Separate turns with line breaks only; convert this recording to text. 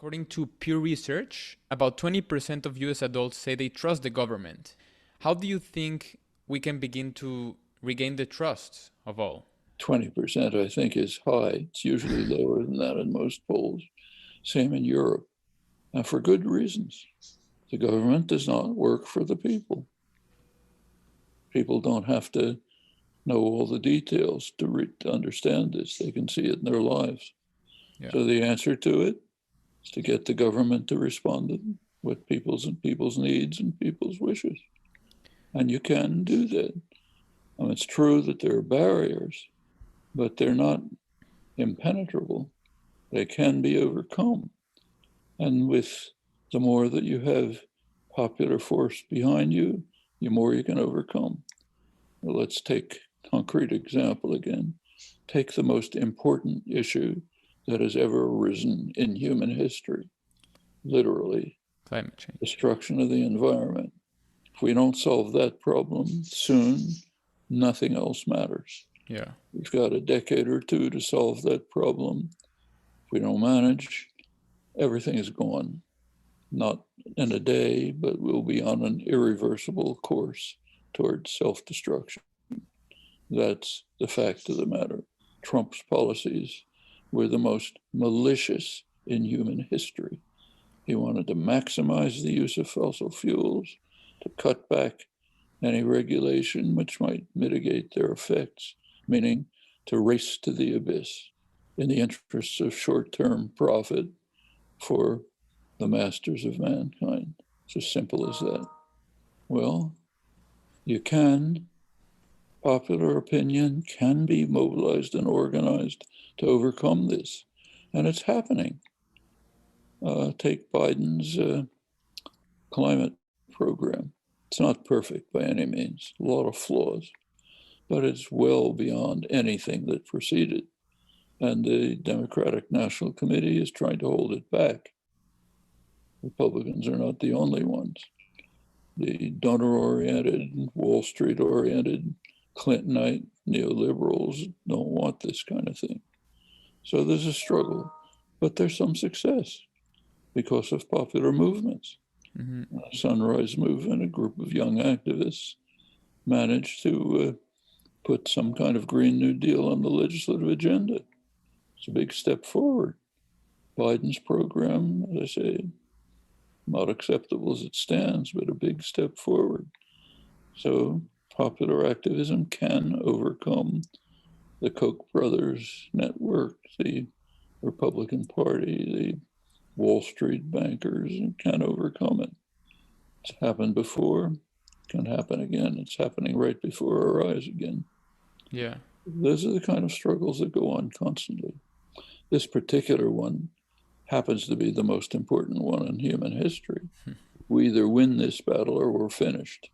According to Pew Research, about 20% of US adults say they trust the government. How do you think we can begin to regain the trust of all?
20%, I think, is high. It's usually lower than that in most polls. Same in Europe, and for good reasons. The government does not work for the people. People don't have to know all the details to understand this. They can see it in their lives.
Yeah.
So the answer to it is to get the government to respond to with people's needs and people's wishes. And you can do that. It's true that there are barriers, but they're not impenetrable. They can be overcome. And with the more that you have popular force behind you, the more you can overcome. Well, let's take a concrete example again. Take the most important issue that has ever arisen in human history, literally,
Climate change.
destruction of the environment. If we don't solve that problem soon, nothing else matters.
Yeah.
We've got a decade or two to solve that problem. If we don't manage, everything is gone. Not in a day, but we'll be on an irreversible course towards self-destruction. That's the fact of the matter. Trump's policies were the most malicious in human history. He wanted to maximize the use of fossil fuels, to cut back any regulation which might mitigate their effects, meaning to race to the abyss in the interests of short-term profit for the masters of mankind. It's as simple as that. Well, popular opinion can be mobilized and organized to overcome this. And it's happening. Take Biden's climate program. It's not perfect by any means, a lot of flaws, but it's well beyond anything that preceded. And the Democratic National Committee is trying to hold it back. Republicans are not the only ones. The donor-oriented, Wall Street-oriented, Clintonite neoliberals don't want this kind of thing. So there's a struggle, but there's some success because of popular movements.
Mm-hmm.
Sunrise Movement, a group of young activists, managed to put some kind of Green New Deal on the legislative agenda. It's a big step forward. Biden's program, as I say, not acceptable as it stands, but a big step forward. So popular activism can overcome the Koch brothers network, the Republican Party, the Wall Street bankers, and can overcome it. It's happened before, can happen again. It's happening right before our eyes again.
Yeah.
Those are the kind of struggles that go on constantly. This particular one happens to be the most important one in human history. We either win this battle or we're finished.